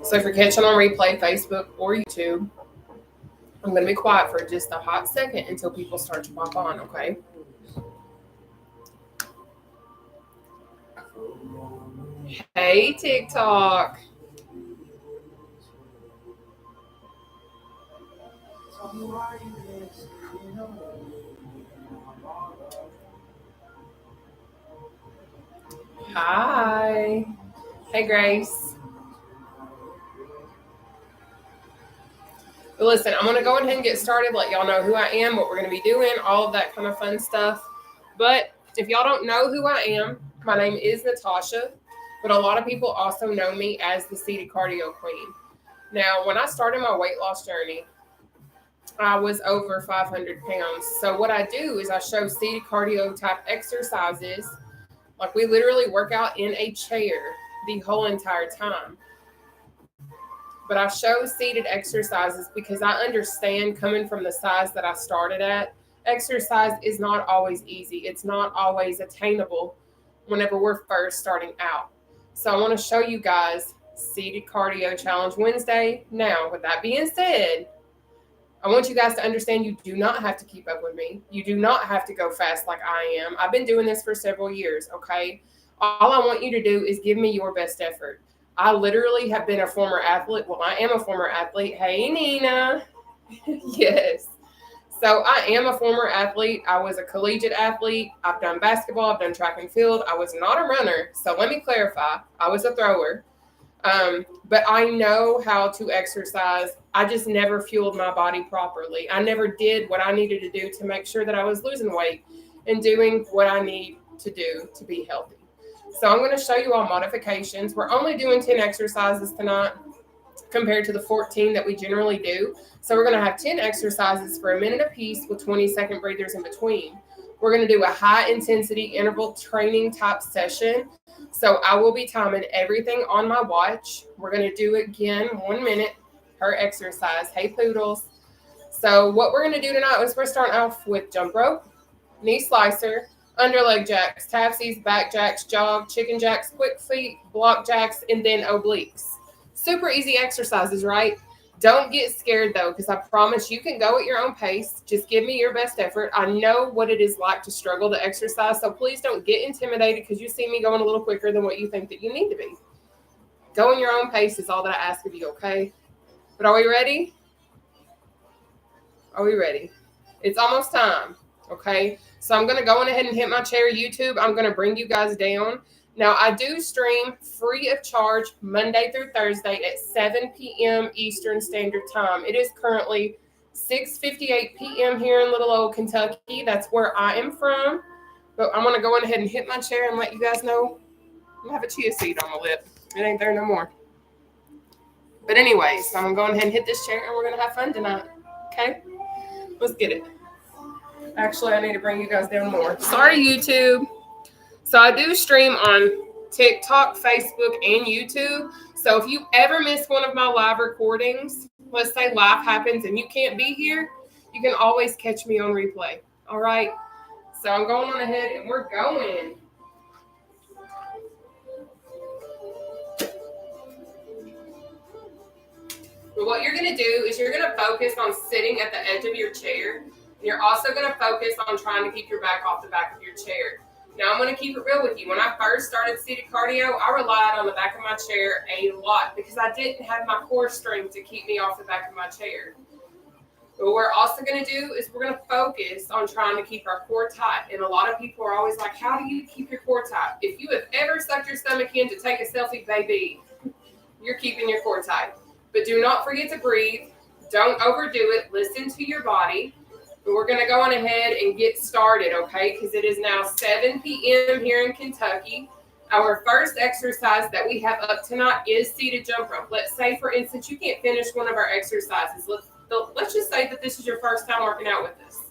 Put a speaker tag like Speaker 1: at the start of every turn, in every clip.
Speaker 1: So if you're catching on replay, Facebook or YouTube, I'm going to be quiet for just a hot second until people start to pop on, okay? Hey, TikTok. Hi. Hey, Grace. But listen, I'm going to go ahead and get started, let y'all know who I am, what we're going to be doing, all of that kind of fun stuff. But if y'all don't know who I am, my name is Nataushia, but a lot of people also know me as the seated cardio queen. Now, when I started my weight loss journey, I was over 500 pounds. So what I do is I show seated cardio type exercises. Like we literally work out in a chair the whole entire time. But I show seated exercises because I understand, coming from the size that I started at, exercise is not always easy. It's not always attainable whenever we're first starting out. So I want to show you guys seated cardio challenge Wednesday. Now, with that being said, I want you guys to understand you do not have to keep up with me. You do not have to go fast like I am. I've been doing this for several years, okay? All I want you to do is give me your best effort. I literally have been a former athlete. Well, I am a former athlete. Hey, Nina. Yes. So I am a former athlete. I was a collegiate athlete. I've done basketball. I've done track and field. I was not a runner. So let me clarify. I was a thrower. But I know how to exercise. I just never fueled my body properly. I never did what I needed to do to make sure that I was losing weight and doing what I need to do to be healthy. So I'm going to show you all modifications. We're only doing 10 exercises tonight compared to the 14 that we generally do. So we're going to have 10 exercises for a minute apiece with 20-second breathers in between. We're going to do a high intensity interval training type session. So I will be timing everything on my watch. We're going to do again 1 minute per exercise. Hey, poodles. So what we're going to do tonight is we're starting off with jump rope, knee slicer, underleg jacks, tafsies, back jacks, jog, chicken jacks, quick feet, block jacks, and then obliques. Super easy exercises, right? Don't get scared, though, because I promise you can go at your own pace. Just give me your best effort. I know what it is like to struggle to exercise, so please don't get intimidated because you see me going a little quicker than what you think that you need to be. Go in your own pace is all that I ask of you, okay? But are we ready? Are we ready? It's almost time, okay? So I'm going to go on ahead and hit my chair YouTube. I'm going to bring you guys down. Now, I do stream free of charge Monday through Thursday at 7 p.m. Eastern Standard Time. It is currently 6:58 p.m. here in Little Old Kentucky. That's where I am from. But I'm going to go on ahead and hit my chair and let you guys know I have a chia seed on my lip. It ain't there no more. But anyways, so I'm going to go ahead and hit this chair and we're going to have fun tonight. Okay? Let's get it. Actually, I need to bring you guys down more. Sorry, YouTube. So I do stream on TikTok, Facebook, and YouTube. So if you ever miss one of my live recordings, let's say life happens and you can't be here, you can always catch me on replay. All right? So I'm going on ahead and we're going. But what you're going to do is you're going to focus on sitting at the edge of your chair. And you're also going to focus on trying to keep your back off the back of your chair. Now, I'm going to keep it real with you. When I first started seated cardio, I relied on the back of my chair a lot because I didn't have my core strength to keep me off the back of my chair. But what we're also going to do is we're going to focus on trying to keep our core tight. And a lot of people are always like, how do you keep your core tight? If you have ever sucked your stomach in to take a selfie, baby, you're keeping your core tight. But do not forget to breathe. Don't overdo it. Listen to your body. But we're going to go on ahead and get started, okay? Because it is now 7 p.m. here in Kentucky. Our first exercise that we have up tonight is seated jump rope. Let's say, for instance, you can't finish one of our exercises. Let's just say that this is your first time working out with us.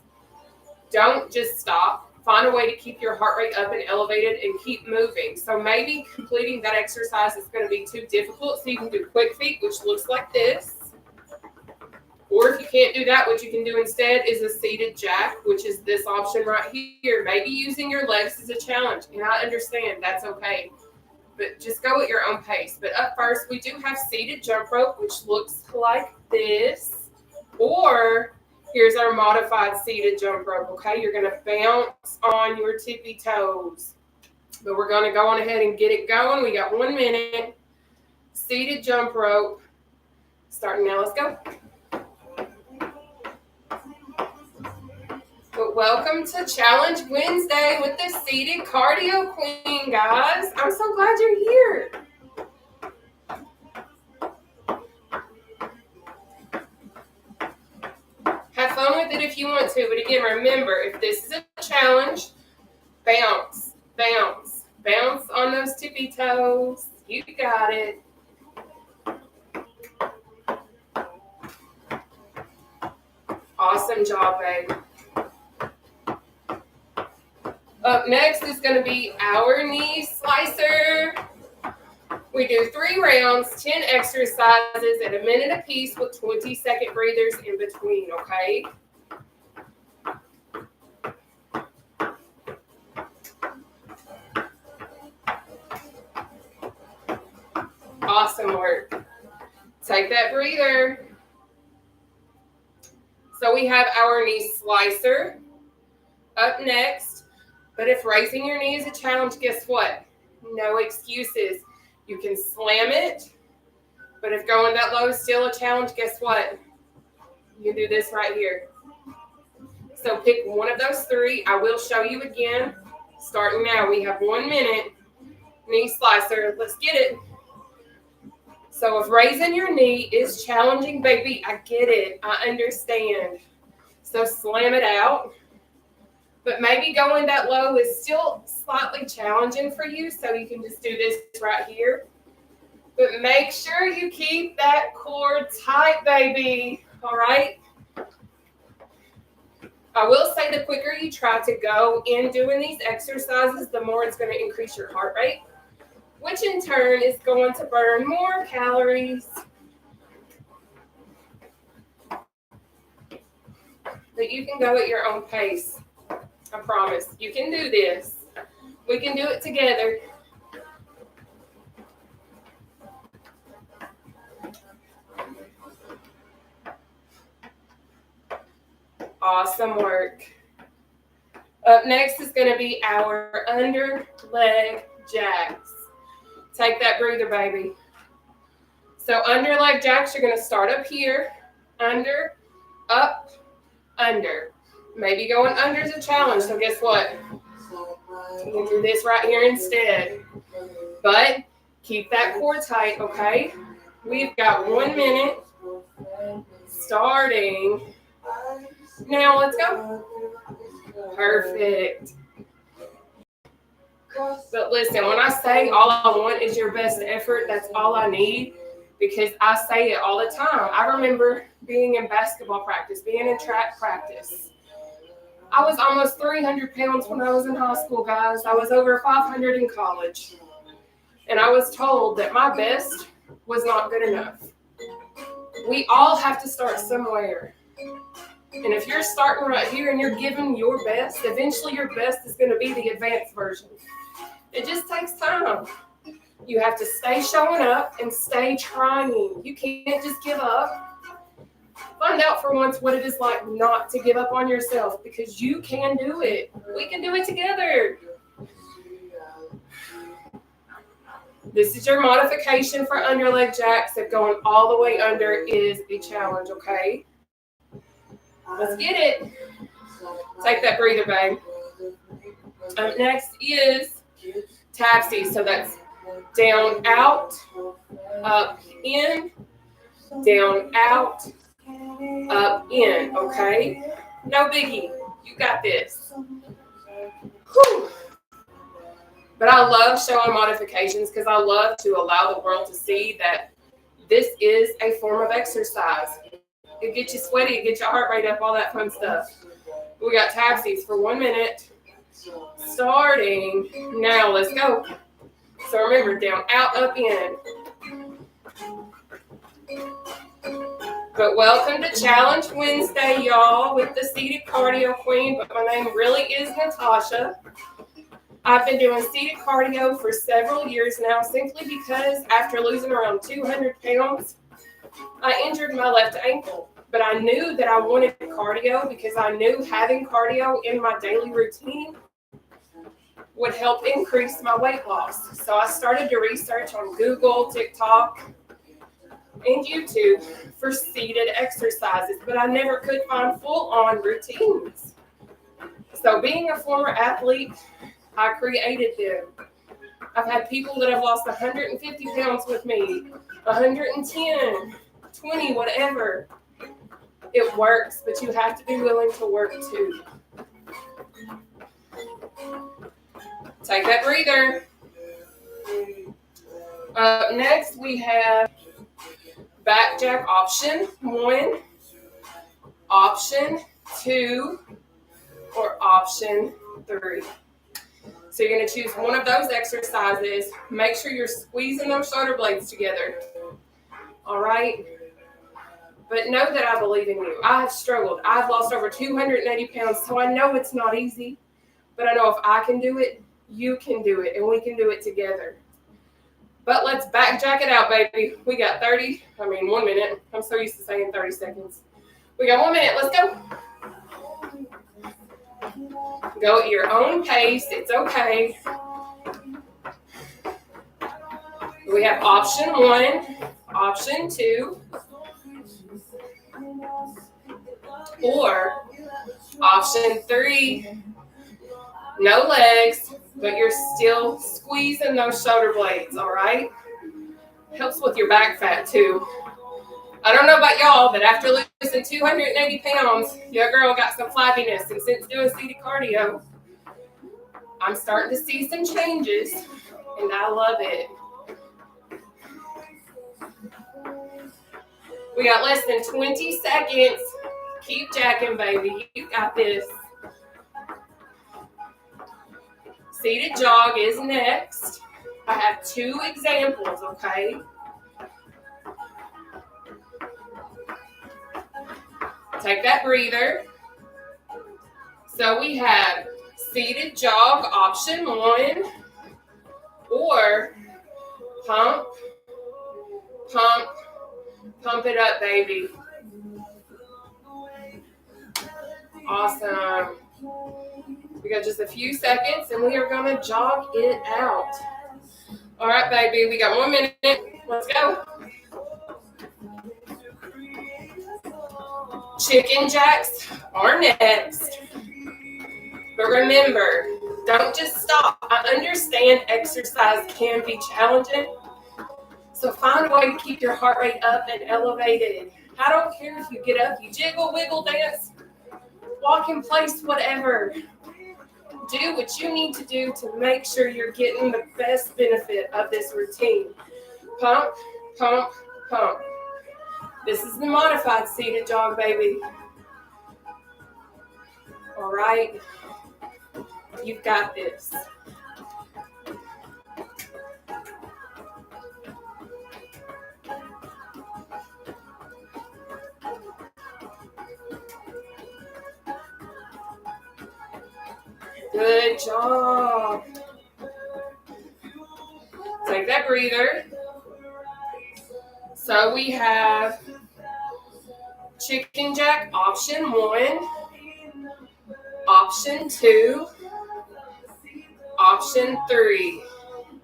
Speaker 1: Don't just stop. Find a way to keep your heart rate up and elevated and keep moving. So maybe completing that exercise is going to be too difficult. So you can do quick feet, which looks like this. Or if you can't do that, what you can do instead is a seated jack, which is this option right here. Maybe using your legs as a challenge. And I understand that's okay. But just go at your own pace. But up first, we do have seated jump rope, which looks like this. Or here's our modified seated jump rope, okay? You're going to bounce on your tippy toes. But we're going to go on ahead and get it going. We got 1 minute. Seated jump rope. Starting now, let's go. But welcome to Challenge Wednesday with the Seated Cardio Queen, guys. I'm so glad you're here. Have fun with it if you want to. But again, remember, if this is a challenge, bounce, bounce, bounce on those tippy toes. You got it. Awesome job, babe. Up next is going to be our knee slicer. We do 3 rounds, 10 exercises at a minute apiece with 20-second breathers in between, okay? Awesome work. Take that breather. So we have our knee slicer up next. But if raising your knee is a challenge, guess what? No excuses. You can slam it. But if going that low is still a challenge, guess what? You can do this right here. So pick one of those 3. I will show you again. Starting now, we have 1 minute. Knee slicer. Let's get it. So if raising your knee is challenging, baby, I get it. I understand. So slam it out. But maybe going that low is still slightly challenging for you, so you can just do this right here. But make sure you keep that core tight, baby. All right? I will say the quicker you try to go in doing these exercises, the more it's going to increase your heart rate, which in turn is going to burn more calories. But you can go at your own pace. I promise. You can do this. We can do it together. Awesome work. Up next is going to be our under leg jacks. Take that breather, baby. So under leg jacks, you're going to start up here. Under, up, under. Maybe going under is a challenge, so guess what? You can do this right here instead. But keep that core tight, okay? We've got 1 minute starting. Now let's go. Perfect. But listen, when I say all I want is your best effort, that's all I need, because I say it all the time. I remember being in basketball practice, being in track practice. I was almost 300 pounds when I was in high school, guys. I was over 500 in college. And I was told that my best was not good enough. We all have to start somewhere. And if you're starting right here and you're giving your best, eventually your best is going to be the advanced version. It just takes time. You have to stay showing up and stay trying. You can't just give up. Find out for once what it is like not to give up on yourself, because you can do it. We can do it together. This is your modification for under leg jacks. If going all the way under is a challenge, okay? Let's get it. Take that breather, babe. Up next is tapsies. So that's down, out, up, in, down, out, up, in, okay? No biggie. You got this. Whew. But I love showing modifications because I love to allow the world to see that this is a form of exercise. It gets you sweaty, it gets your heart rate up, all that fun stuff. We got tapsies for 1 minute. Starting now. Let's go. So remember, down, out, up, in. But welcome to Challenge Wednesday, y'all, with the Seated Cardio Queen. But my name really is Nataushia. I've been doing seated cardio for several years now, simply because after losing around 200 pounds, I injured my left ankle. But I knew that I wanted cardio because I knew having cardio in my daily routine would help increase my weight loss. So I started to research on Google, TikTok, and YouTube for seated exercises, but I never could find full-on routines. So being a former athlete, I created them. I've had people that have lost 150 pounds with me, 110, 20, whatever. It works, but you have to be willing to work too. Take that breather. Next, we have back jack option 1, option 2, or option 3. So you're going to choose one of those exercises. Make sure you're squeezing those shoulder blades together. All right? But know that I believe in you. I have struggled. I've lost over 280 pounds, so I know it's not easy. But I know if I can do it, you can do it, and we can do it together. But let's back jack it out, baby. We got 1 minute. I'm so used to saying 30 seconds. We got 1 minute. Let's go. Go at your own pace. It's okay. We have option 1, option 2, or option 3. No legs, but you're still squeezing those shoulder blades, all right? Helps with your back fat, too. I don't know about y'all, but after losing 280 pounds, your girl got some flabbiness. And since doing seated cardio, I'm starting to see some changes, and I love it. We got less than 20 seconds. Keep jacking, baby. You got this. Seated jog is next. I have 2 examples, okay? Take that breather. So we have seated jog option 1, or pump, pump, pump it up, baby. Awesome. We got just a few seconds, and we are going to jog it out. All right, baby, we got 1 minute. Let's go. Chicken jacks are next. But remember, don't just stop. I understand exercise can be challenging, so find a way to keep your heart rate up and elevated. I don't care if you get up, you jiggle, wiggle, dance, walk in place, whatever. Do what you need to do to make sure you're getting the best benefit of this routine. Pump, pump, pump. This is the modified seated jog, baby. All right. You've got this. Good job. Take that breather. So we have chicken jack option 1, option 2, option 3.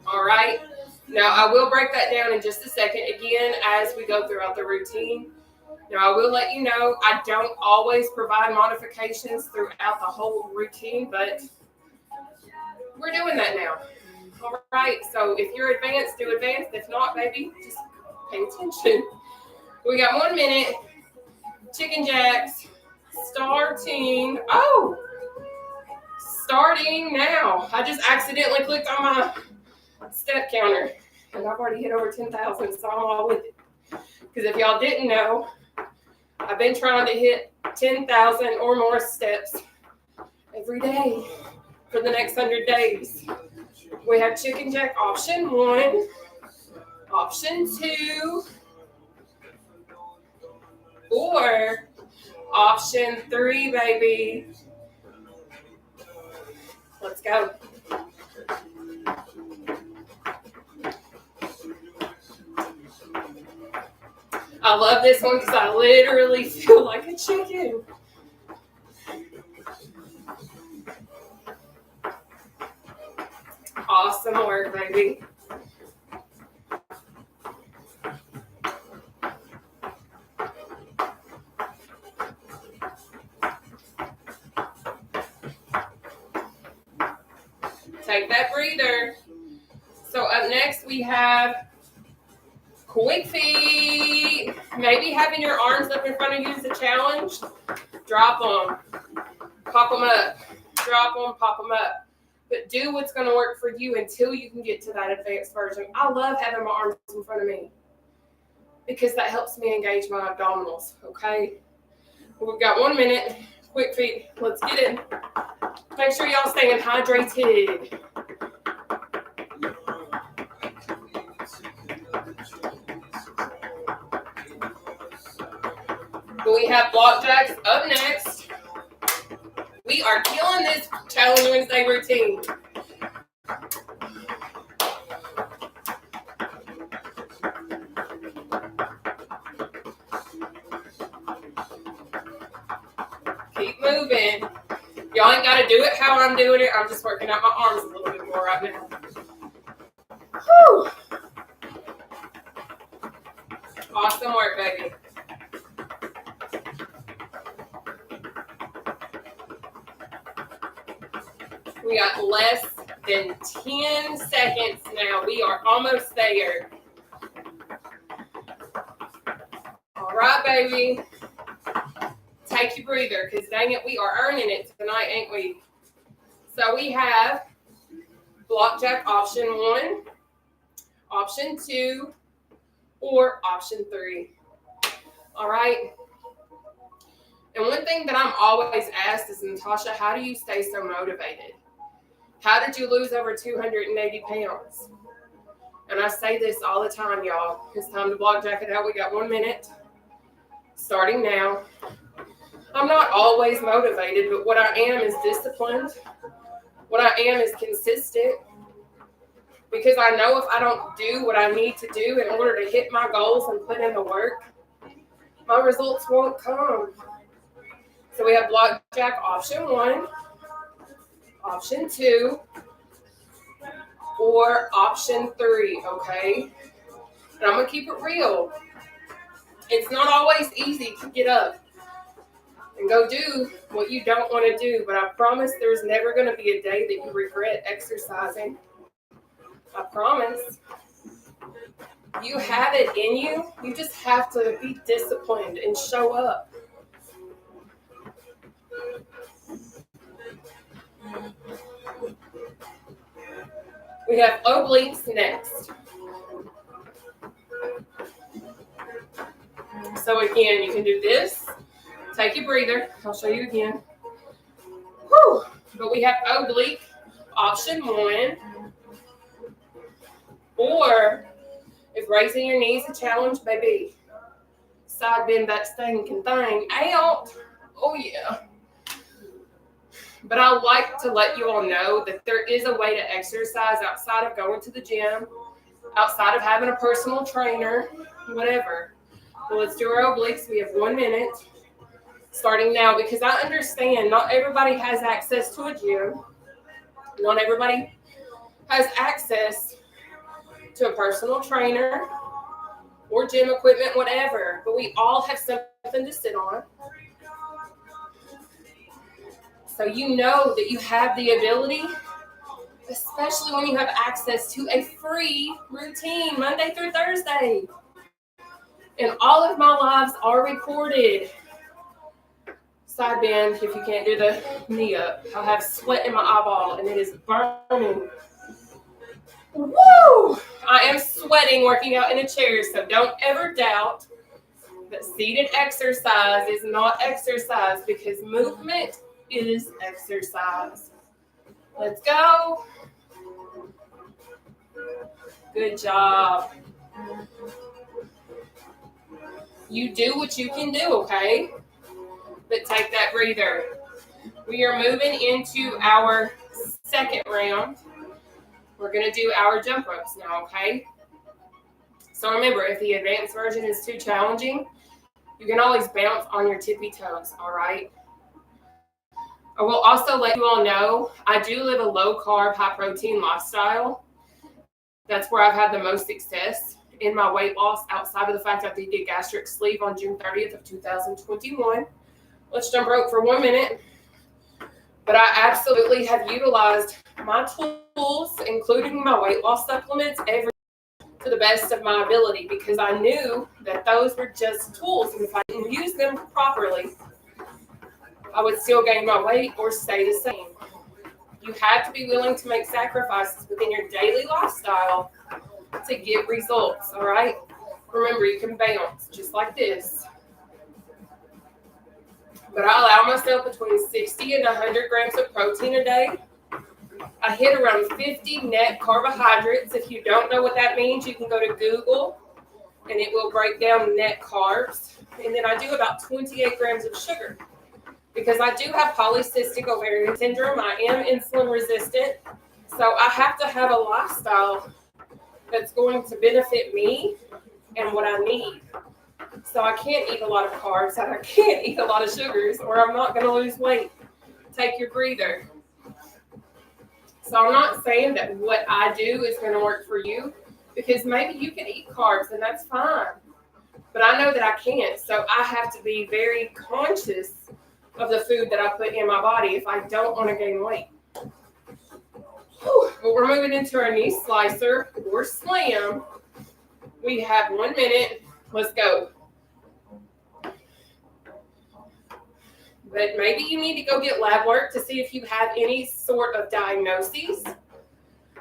Speaker 1: All right. Now I will break that down in just a second again as we go throughout the routine. Now I will let you know I don't always provide modifications throughout the whole routine, but we're doing that now. All right. So if you're advanced, do advanced. If not, baby, just pay attention. We got 1 minute. Chicken jacks starting. Oh, starting now. I just accidentally clicked on my step counter, and I've already hit over 10,000, so I'm all with it. Because if y'all didn't know, I've been trying to hit 10,000 or more steps every day for the next 100 days. We have chicken jack option 1, option 2, Or option 3, baby. Let's go. I love this one because I literally feel like a chicken. Awesome work, baby. Take that breather. So up next we have quick feet. Maybe having your arms up in front of you is a challenge. Drop them. Pop them up. Drop them, pop them up. But do what's going to work for you until you can get to that advanced version. I love having my arms in front of me because that helps me engage my abdominals, okay? We've got 1 minute. Quick feet. Let's get it. Make sure y'all staying hydrated. We have block jacks up next. We are killing this Challenge Wednesday routine. Keep moving. Y'all ain't got to do it how I'm doing it. I'm just working out my arms a little bit more right now. Whew. Awesome work, baby. We got less than 10 seconds now. We are almost there. All right, baby. Take your breather, because dang it, we are earning it tonight, ain't we? So we have block jack option 1, option 2, or option 3. All right? And one thing that I'm always asked is, Nataushia, how do you stay so motivated? How did you lose over 280 pounds? And I say this all the time, y'all. It's time to block jack it out. We got 1 minute. Starting now. I'm not always motivated, but what I am is disciplined. What I am is consistent. Because I know if I don't do what I need to do in order to hit my goals and put in the work, my results won't come. So we have block jack option 1, option 2, or option 3, okay? And I'm going to keep it real. It's not always easy to get up and go do what you don't want to do, but I promise there's never going to be a day that you regret exercising. I promise. You have it in you. You just have to be disciplined and show up. We have obliques next. So again, you can do this. Take your breather. I'll show you again. Whew. But we have oblique option 1. Or if raising your knees a challenge, baby, side bend that stinking thing out. Oh yeah. But I like to let you all know that there is a way to exercise outside of going to the gym, outside of having a personal trainer, whatever. Well, let's do our obliques. We have 1 minute. Starting now, because I understand not everybody has access to a gym. Not everybody has access to a personal trainer or gym equipment, whatever. But we all have something to sit on. So you know that you have the ability, especially when you have access to a free routine Monday through Thursday. And all of my lives are recorded. Side bend if you can't do the knee up. I have sweat in my eyeball and it is burning. Woo! I am sweating working out in a chair, so don't ever doubt that seated exercise is not exercise, because movement is exercise. Let's go. Good job. You do what you can do, okay? But take that breather. We are moving into our second round. We're going to do our jump ropes now, okay? So remember, if the advanced version is too challenging, you can always bounce on your tippy toes, all right? I will also let you all know, I do live a low-carb, high-protein lifestyle. That's where I've had the most success in my weight loss, outside of the fact I did get gastric sleeve on June 30th of 2021. Let's jump rope for 1 minute. But I absolutely have utilized my tools, including my weight loss supplements, to the best of my ability, because I knew that those were just tools, and if I didn't use them properly, I would still gain my weight or stay the same. You have to be willing to make sacrifices within your daily lifestyle to get results, all right? Remember, you can bounce just like this. But I allow myself between 60 and 100 grams of protein a day. I hit around 50 net carbohydrates. If you don't know what that means, you can go to Google and it will break down net carbs. And then I do about 28 grams of sugar. Because I do have polycystic ovarian syndrome, I am insulin resistant. So I have to have a lifestyle that's going to benefit me and what I need. So I can't eat a lot of carbs and I can't eat a lot of sugars, or I'm not going to lose weight. Take your breather. So I'm not saying that what I do is going to work for you, because maybe you can eat carbs and that's fine. But I know that I can't. So I have to be very conscious of the food that I put in my body if I don't want to gain weight. Well, we're moving into our knee slicer or slam. We have 1 minute. Let's go. But maybe you need to go get lab work to see if you have any sort of diagnoses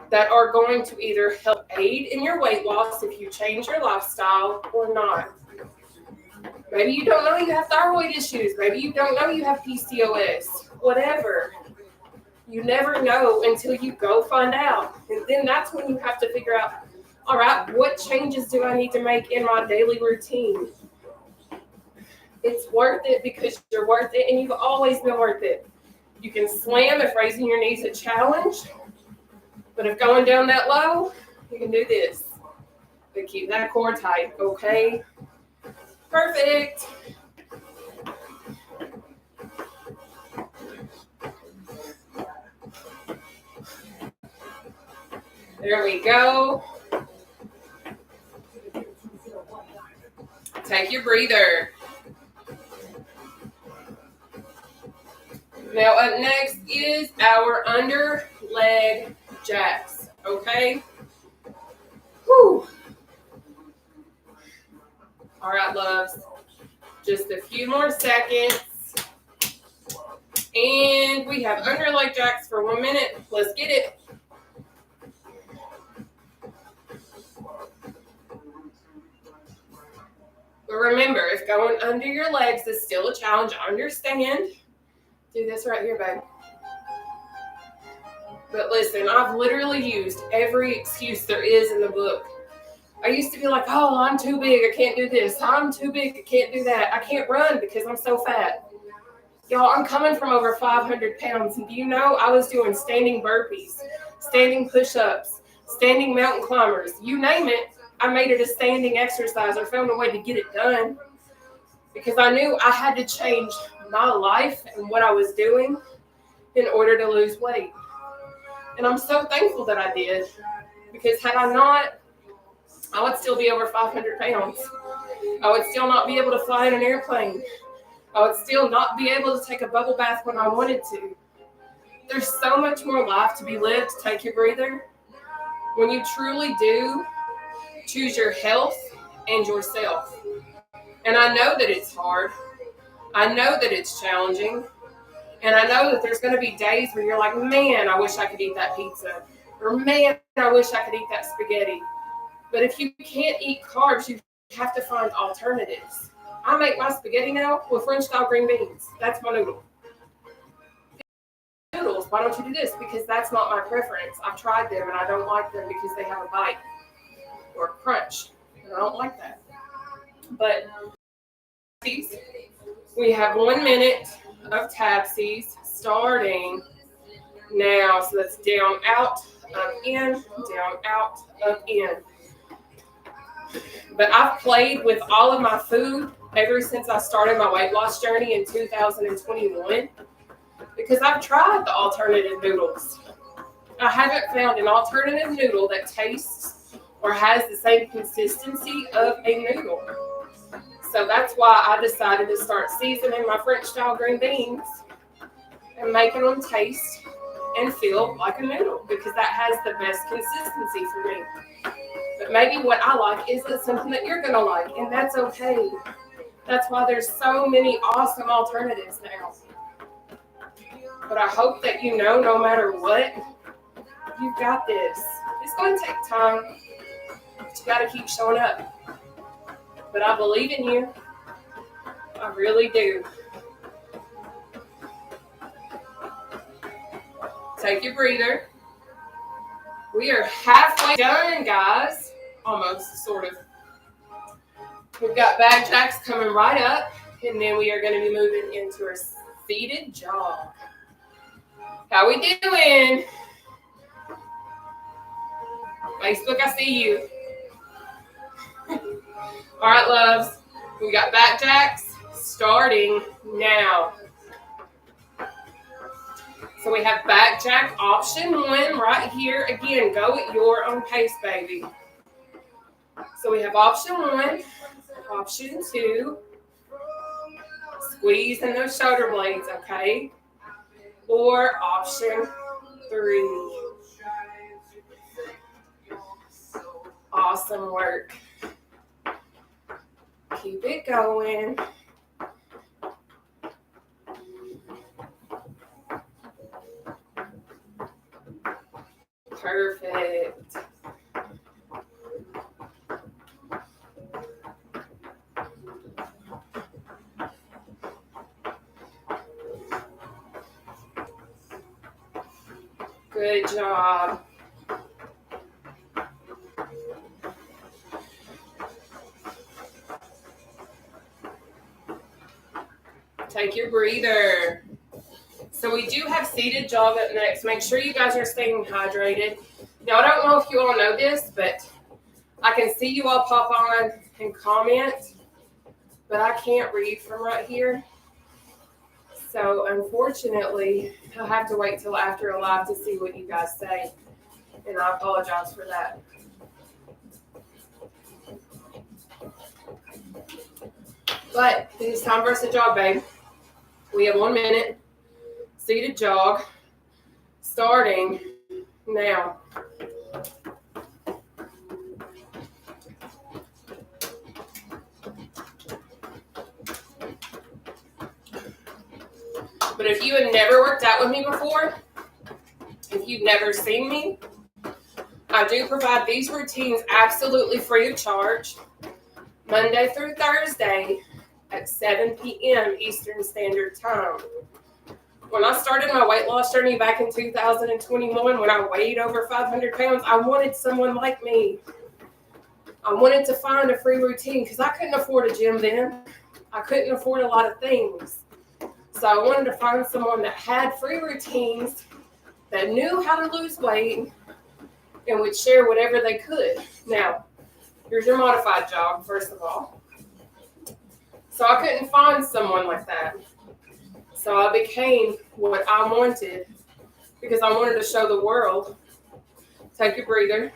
Speaker 1: that are going to either help aid in your weight loss if you change your lifestyle or not. Maybe you don't know you have thyroid issues. Maybe you don't know you have PCOS. Whatever. You never know until you go find out. And then that's when you have to figure out, all right, what changes do I need to make in my daily routine? It's worth it because you're worth it, and you've always been worth it. You can slam if raising your knees is a challenge, but if going down that low, you can do this. But keep that core tight, okay? Perfect. There we go. Take your breather. Now up next is our under leg jacks, okay? Whew. All right, loves. Just a few more seconds. And we have under leg jacks for 1 minute. Let's get it. But remember, if going under your legs is still a challenge, I understand. Do this right here, babe. But listen, I've literally used every excuse there is in the book. I used to be like, oh, I'm too big, I can't do this. I'm too big, I can't do that. I can't run because I'm so fat. Y'all, I'm coming from over 500 pounds. And do you know, I was doing standing burpees, standing push-ups, standing mountain climbers. You name it, I made it a standing exercise or found a way to get it done. Because I knew I had to change my life and what I was doing in order to lose weight. And I'm so thankful that I did, because had I not, I would still be over 500 pounds. I would still not be able to fly in an airplane. I would still not be able to take a bubble bath when I wanted to. There's so much more life to be lived. Take your breather. When you truly do choose your health and yourself. And I know that it's hard. I know that it's challenging. And I know that there's going to be days where you're like, man, I wish I could eat that pizza. Or man, I wish I could eat that spaghetti. But if you can't eat carbs, you have to find alternatives. I make my spaghetti now with French style green beans. That's my noodle. Noodles, why don't you do this? Because that's not my preference. I've tried them and I don't like them because they have a bite or a crunch. And I don't like that. But We have 1 minute of tapsies starting now. So that's down, out, up, in, down, out, up, in. But I've played with all of my food ever since I started my weight loss journey in 2021 because I've tried the alternative noodles. I haven't found an alternative noodle that tastes or has the same consistency of a noodle. So that's why I decided to start seasoning my French style green beans and making them taste and feel like a noodle because that has the best consistency for me. But maybe what I like isn't something that you're going to like, and that's okay. That's why there's so many awesome alternatives now. But I hope that you know, no matter what, you've got this. It's going to take time, but you got to keep showing up. But I believe in you. I really do. Take your breather. We are halfway done, guys. Almost, sort of. We've got back jacks coming right up, and then we are going to be moving into our seated jog. How we doing? Facebook, I see you. All right, loves. We got back jacks starting now. So we have back jack option 1 right here. Again, go at your own pace, baby. So we have option 1, option 2. Squeeze in those shoulder blades, okay? Or option 3. Awesome work. Keep it going. Perfect. Good job. Take your breather. So we do have seated jog up next. Make sure you guys are staying hydrated. Now, I don't know if you all know this, but I can see you all pop on and comment, but I can't read from right here. So unfortunately, I'll have to wait till after a live to see what you guys say. And I apologize for that. But it's time for us to jog, babe. We have 1 minute. Seated jog. Starting now. But if you have never worked out with me before, if you've never seen me, I do provide these routines absolutely free of charge, Monday through Thursday at 7 p.m. Eastern Standard Time. When I started my weight loss journey back in 2021, when I weighed over 500 pounds, I wanted someone like me. I wanted to find a free routine because I couldn't afford a gym then. I couldn't afford a lot of things. So I wanted to find someone that had free routines, that knew how to lose weight, and would share whatever they could. Now, here's your modified jog, first of all. So I couldn't find someone like that. So I became what I wanted because I wanted to show the world, take a breather,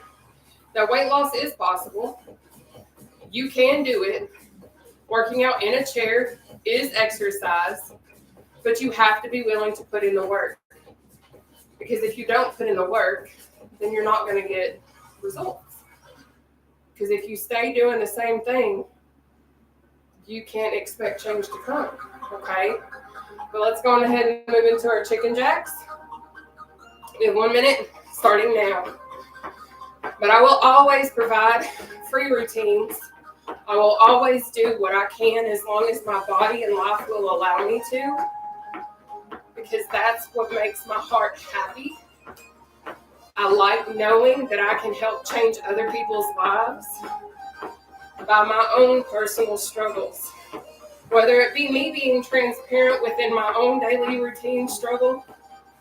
Speaker 1: that weight loss is possible. You can do it. Working out in a chair is exercise, but you have to be willing to put in the work. Because if you don't put in the work, then you're not going to get results. Because if you stay doing the same thing, you can't expect change to come, okay? But let's go on ahead and move into our chicken jacks. We have 1 minute starting now. But I will always provide free routines. I will always do what I can as long as my body and life will allow me to. Because that's what makes my heart happy. I like knowing that I can help change other people's lives by my own personal struggles. Whether it be me being transparent within my own daily routine struggle,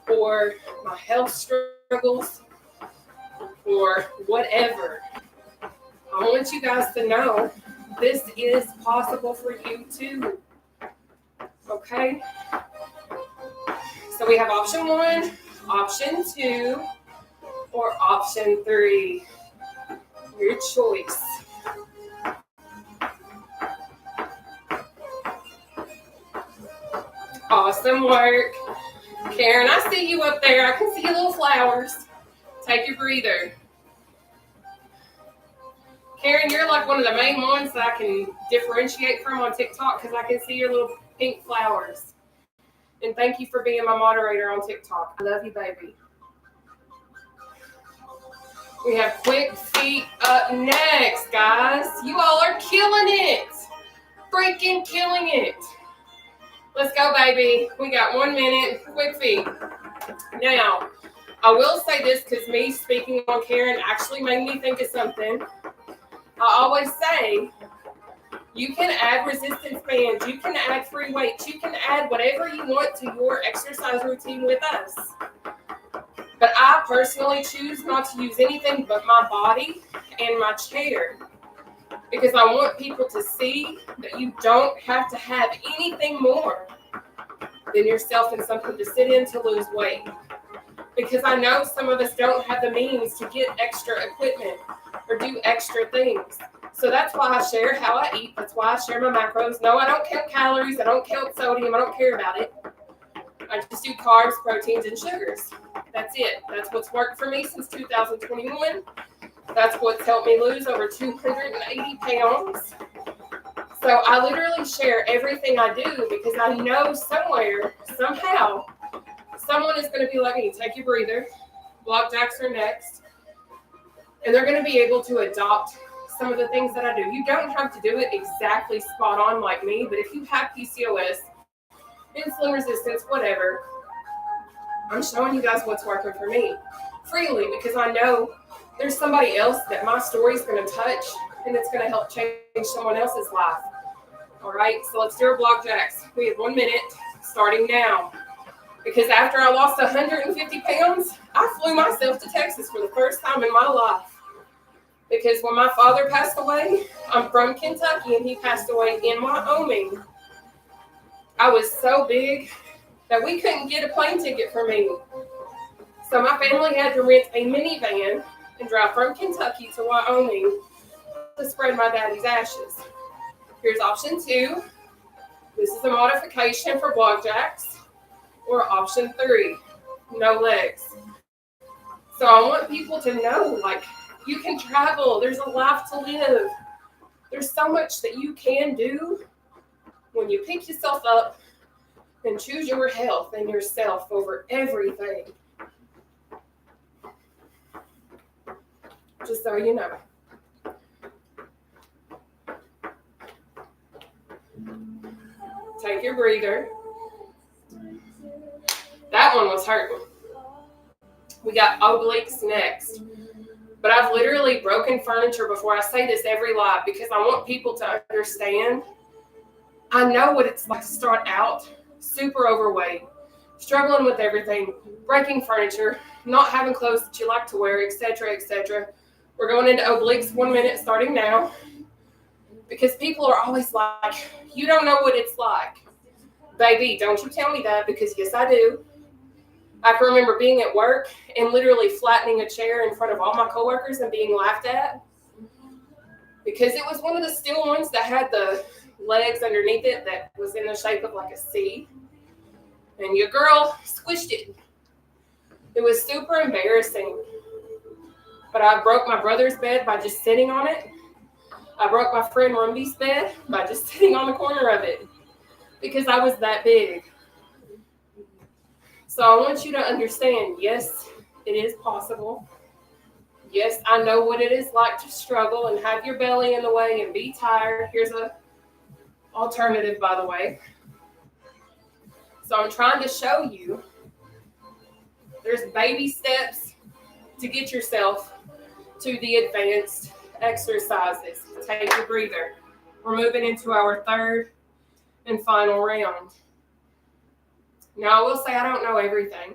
Speaker 1: or my health struggles, or whatever, I want you guys to know this is possible for you too. Okay? So we have option 1, option 2, or option 3. Your choice. Awesome work. Karen, I see you up there. I can see your little flowers. Take your breather. Karen, you're like one of the main ones that I can differentiate from on TikTok because I can see your little pink flowers. And thank you for being my moderator on TikTok. I love you, baby. We have quick feet up next, guys. You all are killing it. Freaking killing it. Let's go, baby. We got 1 minute. Quick feet. Now, I will say this because me speaking on Karen actually made me think of something. I always say, you can add resistance bands. You can add free weights. You can add whatever you want to your exercise routine with us. But I personally choose not to use anything but my body and my chair because I want people to see that you don't have to have anything more than yourself and something to sit in to lose weight. Because I know some of us don't have the means to get extra equipment or do extra things. So that's why I share how I eat. That's why I share my macros. No, I don't count calories. I don't count sodium. I don't care about it. I just do carbs, proteins, and sugars. That's it. That's what's worked for me since 2021. That's what's helped me lose over 280 pounds. So I literally share everything I do because I know somewhere, somehow, someone is going to be like me. Take your breather. Block jacks are next. And they're going to be able to adopt some of the things that I do. You don't have to do it exactly spot on like me, but if you have PCOS, insulin resistance, whatever, I'm showing you guys what's working for me freely because I know there's somebody else that my story is going to touch and it's going to help change someone else's life. All right, so let's do our block jacks. We have 1 minute starting now. Because after I lost 150 pounds, I flew myself to Texas for the first time in my life. Because when my father passed away, I'm from Kentucky and he passed away in Wyoming. I was so big that we couldn't get a plane ticket for me. So my family had to rent a minivan and drive from Kentucky to Wyoming to spread my daddy's ashes. Here's option 2. This is a modification for block jacks. Or option 3, no legs. So I want people to know, like, you can travel. There's a life to live. There's so much that you can do when you pick yourself up and choose your health and yourself over everything. Just so you know. Take your breather. That one was hurting. We got obliques next. But I've literally broken furniture before. I say this every live because I want people to understand. I know what it's like to start out super overweight, struggling with everything, breaking furniture, not having clothes that you like to wear, etc., etc. We're going into obliques 1 minute starting now because people are always like, you don't know what it's like. Baby, don't you tell me that because yes, I do. I can remember being at work and literally flattening a chair in front of all my coworkers and being laughed at because it was one of the steel ones that had the legs underneath it that was in the shape of like a C. And your girl squished it. It was super embarrassing. But I broke my brother's bed by just sitting on it. I broke my friend Rumby's bed by just sitting on the corner of it because I was that big. So I want you to understand, yes, it is possible. Yes, I know what it is like to struggle and have your belly in the way and be tired. Here's an alternative, by the way. So I'm trying to show you there's baby steps to get yourself to the advanced exercises. Take your breather. We're moving into our third and final round. Now, I will say I don't know everything.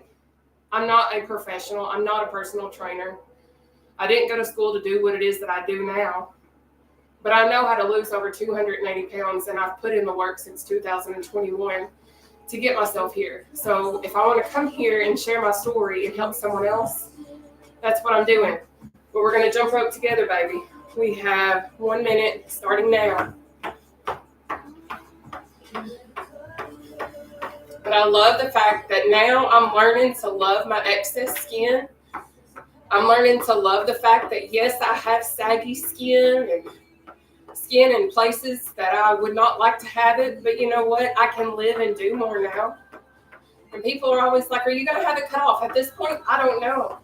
Speaker 1: I'm not a professional. I'm not a personal trainer. I didn't go to school to do what it is that I do now. But I know how to lose over 280 pounds, and I've put in the work since 2021 to get myself here. So if I want to come here and share my story and help someone else, that's what I'm doing. But we're going to jump rope together, baby. We have 1 minute starting now. But I love the fact that now I'm learning to love my excess skin. I'm learning to love the fact that, yes, I have saggy skin and skin in places that I would not like to have it. But you know what? I can live and do more now. And people are always like, are you going to have it cut off? At this point, I don't know.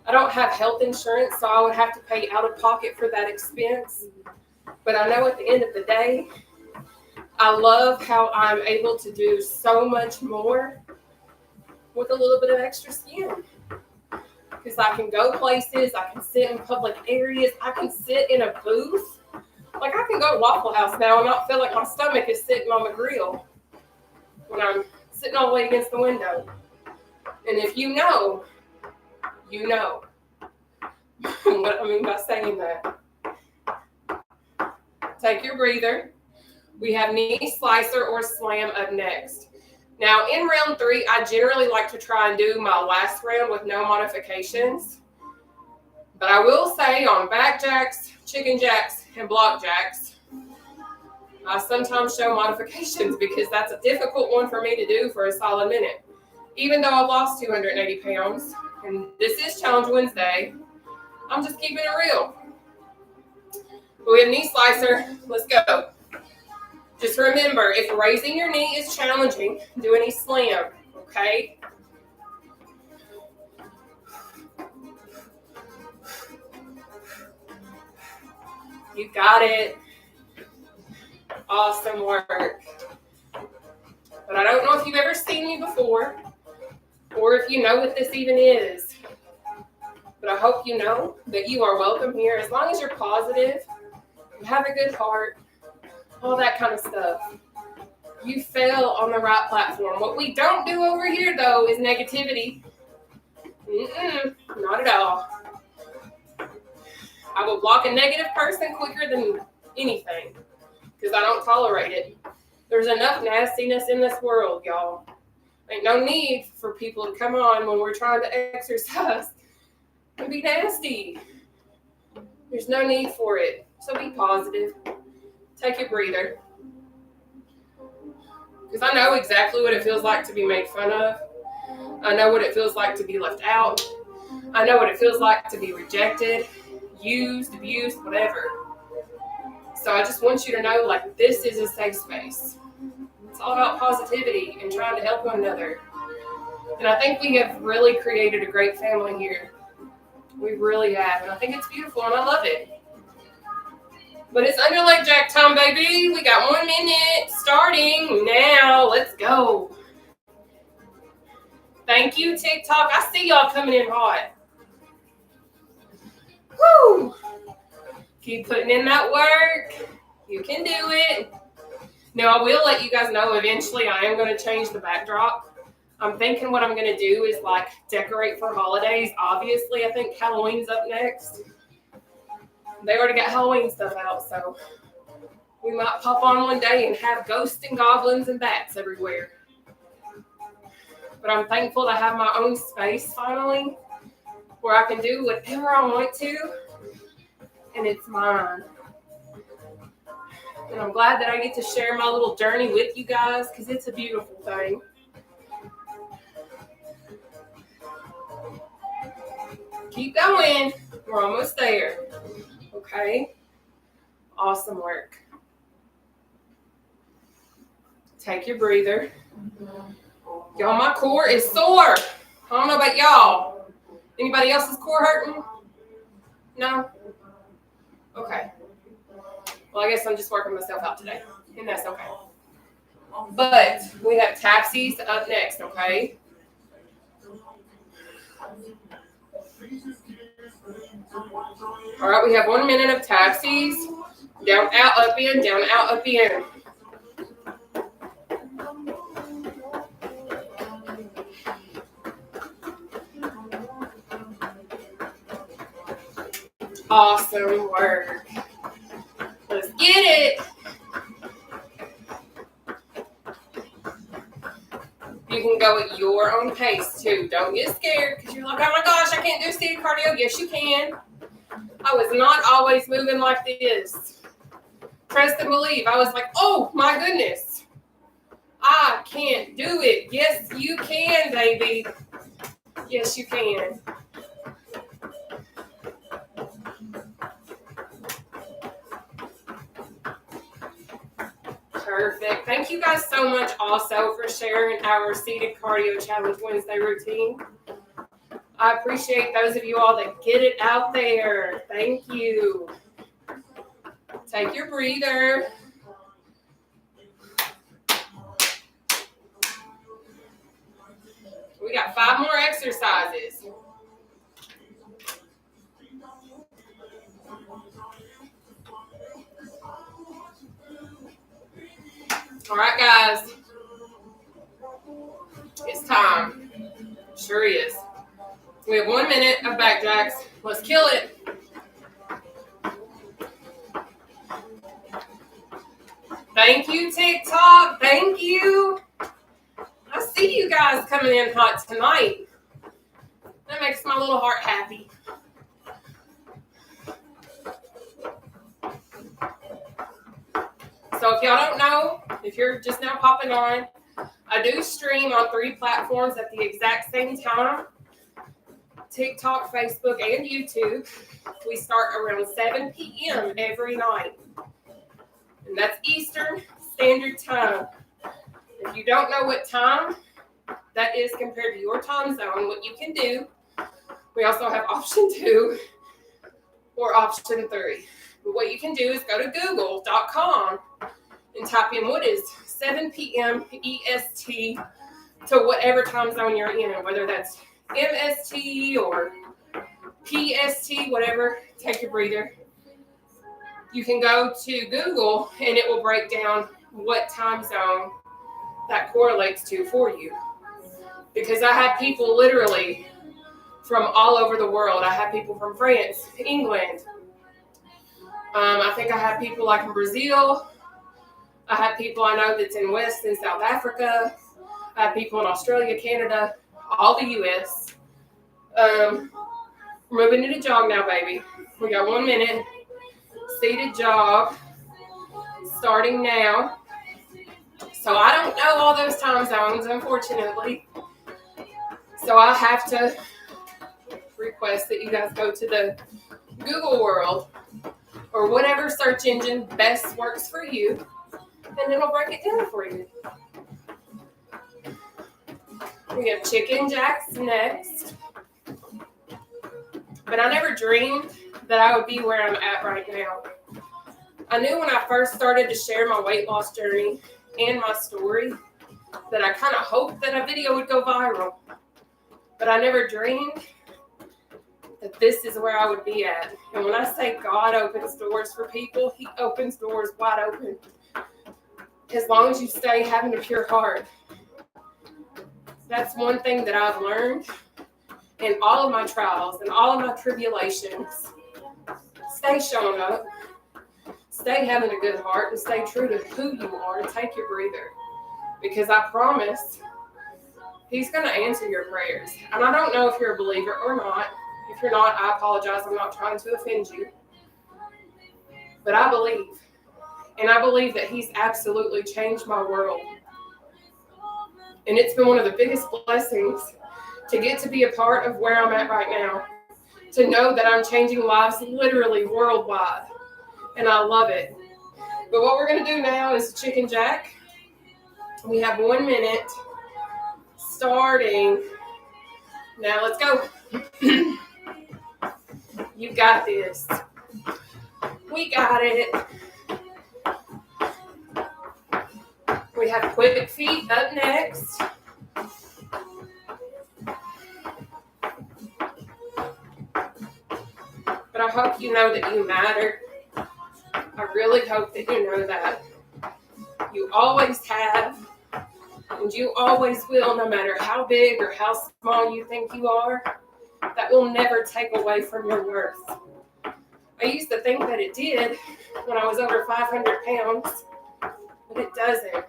Speaker 1: I don't have health insurance, so I would have to pay out of pocket for that expense. But I know at the end of the day, I love how I'm able to do so much more with a little bit of extra skin. Because I can go places, I can sit in public areas, I can sit in a booth. Like I can go to Waffle House now and not feel like my stomach is sitting on the grill when I'm sitting all the way against the window. And if you know, you know what I mean by saying that. Take your breather. We have knee slicer or slam up next. Now in round 3, I generally like to try and do my last round with no modifications. But I will say on back jacks, chicken jacks, and block jacks, I sometimes show modifications because that's a difficult one for me to do for a solid minute. Even though I've lost 280 pounds, and this is Challenge Wednesday, I'm just keeping it real. But we have knee slicer. Let's go. Just remember, if raising your knee is challenging, do a knee slam, okay? You got it. Awesome work. But I don't know if you've ever seen me before, or if you know what this even is. But I hope you know that you are welcome here as long as you're positive, you have a good heart, all that kind of stuff. You fell on the right platform. What we don't do over here, though, is negativity. Not at all. I will block a negative person quicker than anything because I don't tolerate it. There's enough nastiness in this world, y'all. Ain't no need for people to come on when we're trying to exercise and be nasty. There's no need for it. So be positive. Take your breather. Because I know exactly what it feels like to be made fun of. I know what it feels like to be left out. I know what it feels like to be rejected, used, abused, whatever. So I just want you to know, like, this is a safe space. It's all about positivity and trying to help one another. And I think we have really created a great family here. We really have. And I think it's beautiful and I love it. But it's under leg jack time, baby. We got 1 minute starting now. Let's go. Thank you, TikTok. I see y'all coming in hot. Woo! Keep putting in that work. You can do it. Now, I will let you guys know eventually I am going to change the backdrop. I'm thinking what I'm going to do is like decorate for holidays. Obviously, I think Halloween's up next. They already got Halloween stuff out, so we might pop on one day and have ghosts and goblins and bats everywhere. But I'm thankful to have my own space finally where I can do whatever I want to, and it's mine. And I'm glad that I get to share my little journey with you guys because it's a beautiful thing. Keep going. We're almost there. Okay? Awesome work. Take your breather. Y'all, my core is sore. I don't know about y'all. Anybody else's core hurting? No? Okay. Well, I guess I'm just working myself out today, and that's okay. But we have tapsies up next, okay? All right, we have 1 minute of tapsies. Down, out, up, in, down, out, up, in. Awesome work. Let's get it. You can go at your own pace too. Don't get scared because you're like, oh my gosh, I can't do seated cardio. Yes, you can. I was not always moving like this. Trust and believe. I was like, oh my goodness, I can't do it. Yes, you can, baby. Yes, you can. Perfect. Thank you guys so much also for sharing our seated cardio challenge Wednesday routine. I appreciate those of you all that get it out there. Thank you. Take your breather. We got 5 more exercises. All right, guys. It's time. Sure is. We have 1 minute of back jacks. Let's kill it. Thank you, TikTok. Thank you. I see you guys coming in hot tonight. That makes my little heart happy. So if y'all don't know, if you're just now popping on, I do stream on 3 platforms at the exact same time. TikTok, Facebook, and YouTube. We start around 7 p.m. every night. And that's Eastern Standard Time. If you don't know what time that is compared to your time zone, what you can do, we also have option 2 or option 3. But what you can do is go to google.com and type in what is 7 p.m. EST to whatever time zone you're in, whether that's MST or PST, whatever. Take your breather. You can go to Google and it will break down what time zone that correlates to for you. Because I have people literally from all over the world. I have people from France, England. I think I have people like in Brazil. I have people I know that's in West and South Africa. I have people in Australia, Canada, all the U.S. We're moving into jog now, baby. We got 1 minute. Seated jog starting now. So I don't know all those time zones, unfortunately. So I have to request that you guys go to the Google world or whatever search engine best works for you, and it'll break it down for you. We have chicken jacks next. But I never dreamed that I would be where I'm at right now. I knew when I first started to share my weight loss journey and my story that I kind of hoped that a video would go viral. But I never dreamed that this is where I would be at. And when I say God opens doors for people, He opens doors wide open. As long as you stay having a pure heart. That's one thing that I've learned in all of my trials and all of my tribulations. Stay showing up. Stay having a good heart and stay true to who you are and take your breather. Because I promise He's going to answer your prayers. And I don't know if you're a believer or not. If you're not, I apologize. I'm not trying to offend you. But I believe. And I believe that He's absolutely changed my world. And it's been one of the biggest blessings to get to be a part of where I'm at right now. To know that I'm changing lives literally worldwide. And I love it. But what we're going to do now is chicken jack. We have 1 minute starting. Now let's go. You got this. We got it. We have quick feet up next. But I hope you know that you matter. I really hope that you know that. You always have, and you always will, no matter how big or how small you think you are. That will never take away from your worth. I used to think that it did when I was over 500 pounds, but it doesn't.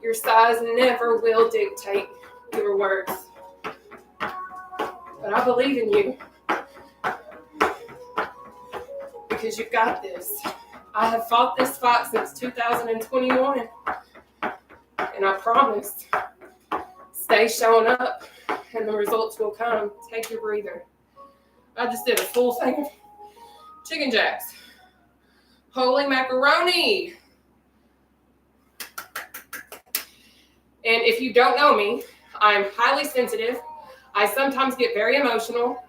Speaker 1: Your size never will dictate your worth. But I believe in you because you've got this. I have fought this fight since 2021, and I promise, stay showing up and the results will come. Take your breather. I just did a full thing of chicken jacks. Holy macaroni. And if you don't know me, I'm highly sensitive. I sometimes get very emotional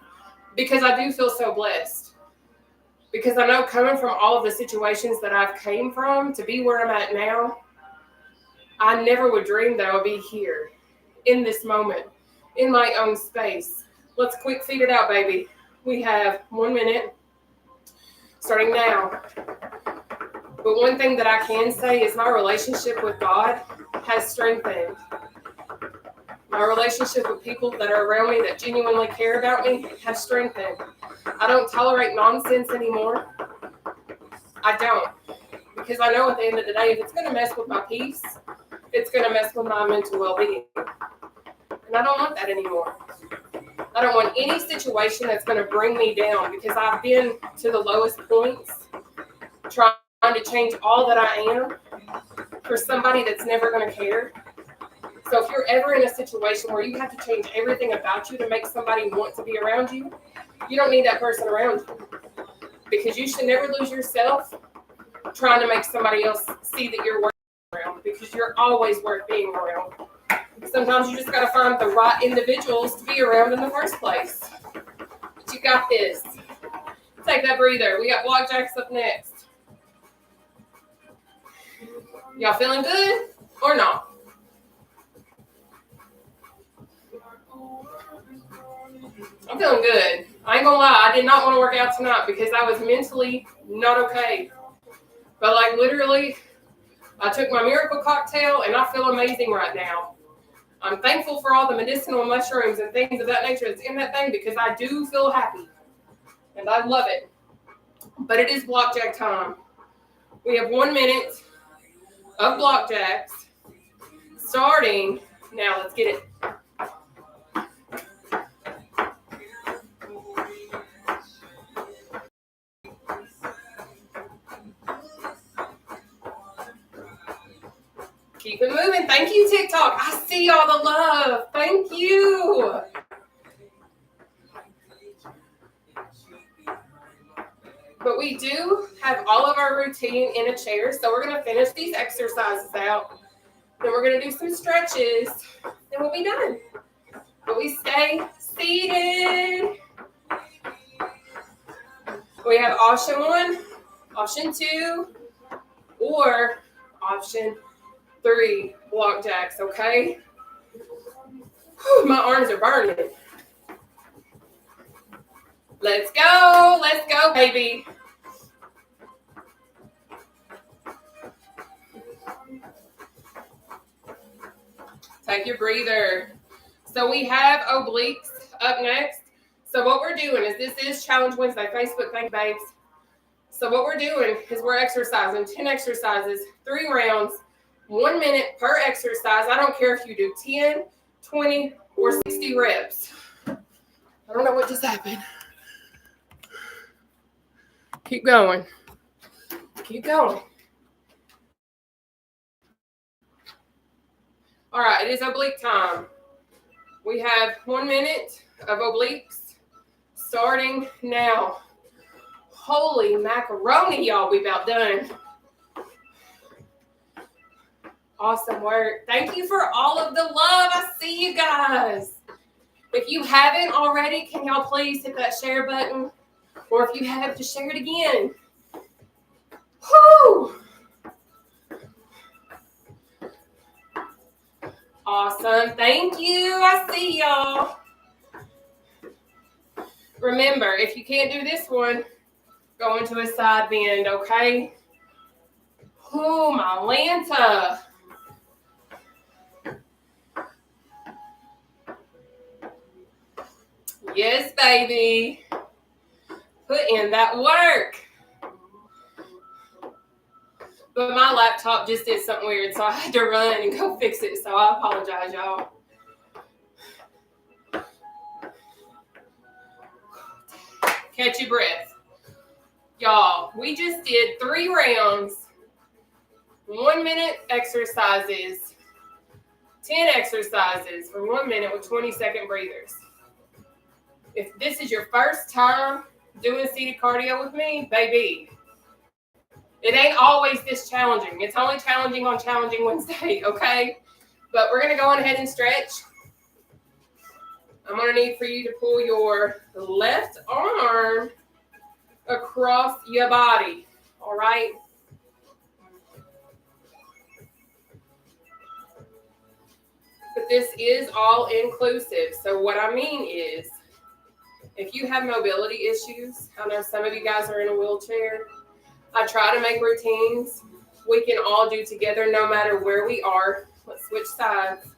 Speaker 1: because I do feel so blessed. Because I know coming from all of the situations that I've came from to be where I'm at now, I never would dream that I would be here in this moment, in my own space. Let's quick feed it out, baby. We have 1 minute starting now. But one thing that I can say is my relationship with God has strengthened. My relationship with people that are around me that genuinely care about me has strengthened. I don't tolerate nonsense anymore. I don't. Because I know at the end of the day, if it's going to mess with my peace, it's going to mess with my mental well-being. And I don't want that anymore. I don't want any situation that's going to bring me down because I've been to the lowest points trying to change all that I am for somebody that's never going to care. So if you're ever in a situation where you have to change everything about you to make somebody want to be around you, you don't need that person around you. Because you should never lose yourself trying to make somebody else see that you're worth around, because you're always worth being around. Sometimes you just got to find the right individuals to be around in the first place. But you got this. Take that breather. We got block jacks up next. Y'all feeling good or not? I'm feeling good. I ain't gonna lie, I did not want to work out tonight because I was mentally not okay. But like literally, I took my miracle cocktail and I feel amazing right now. I'm thankful for all the medicinal mushrooms and things of that nature that's in that thing because I do feel happy. And I love it. But it is block jack time. We have 1 minute of block jacks starting now. Let's get it. Keep it moving. Thank you, TikTok. I see all the love. Thank you. But we do have all of our routine in a chair, so we're going to finish these exercises out. Then we're going to do some stretches, and we'll be done. But we stay seated. We have option 1, option 2, or option 3 block jacks, okay? Whew, my arms are burning. Let's go, baby. Take your breather. So we have obliques up next. So what we're doing is, this is Challenge Wednesday, Facebook, thank you, babes. So what we're doing is we're exercising 10 exercises, 3 rounds, 1 minute per exercise. I don't care if you do 10, 20, or 60 reps. I don't know what just happened. Keep going. Keep going. All right, it is oblique time. We have 1 minute of obliques starting now. Holy macaroni, y'all, we about done. Awesome work. Thank you for all of the love. I see you guys. If you haven't already, can y'all please hit that share button? Or if you have, just share it again. Whoo! Awesome. Thank you. I see y'all. Remember, if you can't do this one, go into a side bend, okay? Oh, my Lanta. Yes, baby. put in that work. But my laptop just did something weird, so I had to run and go fix it. So I apologize, y'all. Catch your breath. Y'all, we just did 3 rounds, 1 minute exercises, 10 exercises for 1 minute with 20-second breathers. If this is your first time doing seated cardio with me, baby, it ain't always this challenging. It's only challenging on Challenging Wednesday, okay? But we're going to go on ahead and stretch. I'm going to need for you to pull your left arm across your body, all right? But this is all inclusive. So what I mean is, if you have mobility issues, I know some of you guys are in a wheelchair, I try to make routines we can all do together no matter where we are. Let's switch sides.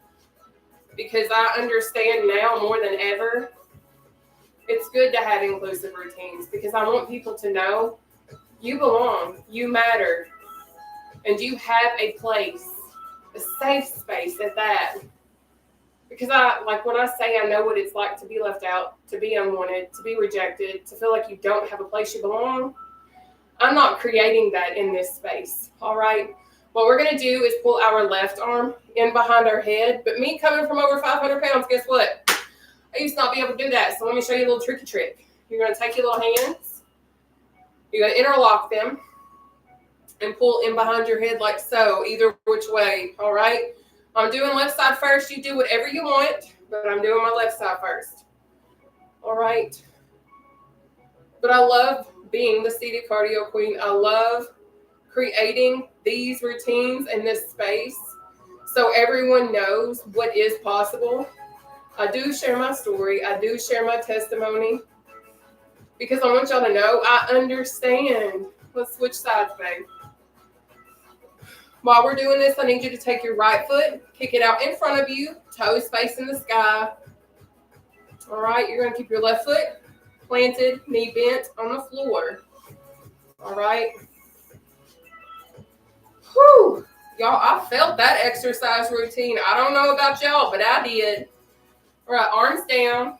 Speaker 1: Because I understand now more than ever, it's good to have inclusive routines because I want people to know you belong, you matter, and you have a place, a safe space at that. Because when I say I know what it's like to be left out, to be unwanted, to be rejected, to feel like you don't have a place you belong, I'm not creating that in this space, all right? What we're going to do is pull our left arm in behind our head. But me coming from over 500 pounds, guess what? I used to not be able to do that. So let me show you a little tricky trick. You're going to take your little hands. You're going to interlock them and pull in behind your head like so, either which way, all right? I'm doing left side first. You do whatever you want, but I'm doing my left side first. All right? But I love being the seated cardio queen. I love creating these routines in this space so everyone knows what is possible. I do share my story. I do share my testimony because I want y'all to know I understand. Let's switch sides, babe. While we're doing this, I need you to take your right foot, kick it out in front of you, toes facing the sky. All right, you're going to keep your left foot planted, knee bent on the floor. All right. Whew. Y'all, I felt that exercise routine. I don't know about y'all, but I did. All right, arms down.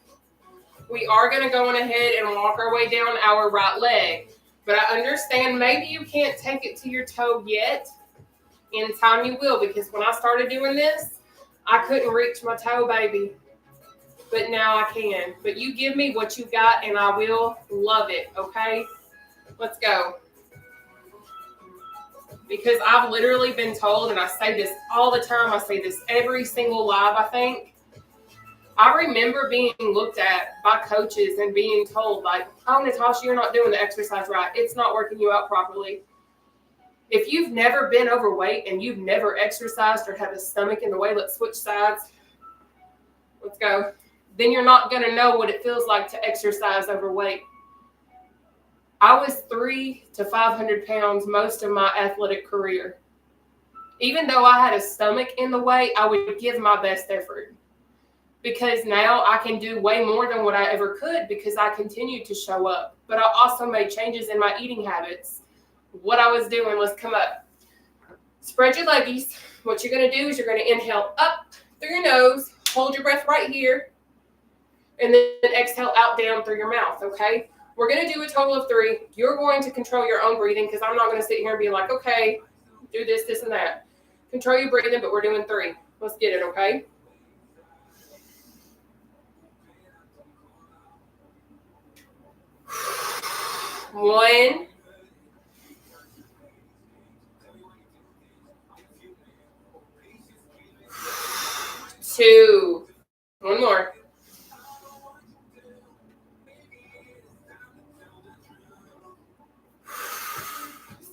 Speaker 1: We are going to go on ahead and walk our way down our right leg. But I understand maybe you can't take it to your toe yet. In time you will, because when I started doing this, I couldn't reach my toe, baby. But now I can. But you give me what you got, and I will love it, okay? Let's go. Because I've literally been told, and I say this all the time, I say this every single live, I think. I remember being looked at by coaches and being told, like, oh, Nataushia, you're not doing the exercise right. It's not working you out properly. If you've never been overweight and you've never exercised or have a stomach in the way, let's switch sides. Let's go. Then you're not going to know what it feels like to exercise overweight. I was 300 to 500 pounds most of my athletic career. Even though I had a stomach in the way, I would give my best effort. Because now I can do way more than what I ever could because I continued to show up. But I also made changes in my eating habits. What I was doing, let's come up. Spread your leggies. What you're going to do is you're going to inhale up through your nose, hold your breath right here, and then exhale out down through your mouth, okay? We're going to do a total of 3. You're going to control your own breathing because I'm not going to sit here and be like, okay, do this, this, and that. Control your breathing, but we're doing 3. Let's get it, okay? One. 2. One more.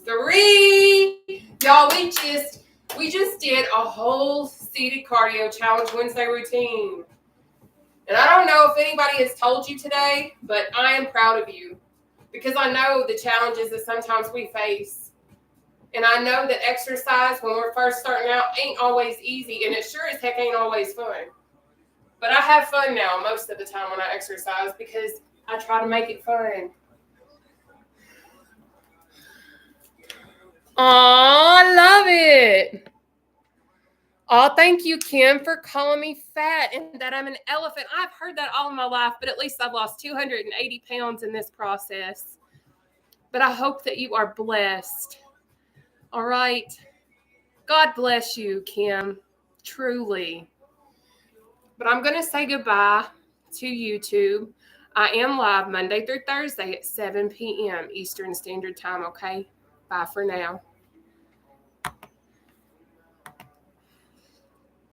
Speaker 1: 3. Y'all, we just did a whole seated cardio challenge Wednesday routine. And I don't know if anybody has told you today, but I am proud of you because I know the challenges that sometimes we face. And I know that exercise, when we're first starting out, ain't always easy, and it sure as heck ain't always fun. But I have fun now most of the time when I exercise because I try to make it fun. I love it. Oh, thank you, Kim, for calling me fat and that I'm an elephant. I've heard that all my life, but at least I've lost 280 pounds in this process. But I hope that you are blessed. All right. God bless you, Kim. Truly. But I'm going to say goodbye to YouTube. I am live Monday through Thursday at 7 p.m. Eastern Standard Time, okay? Bye for now.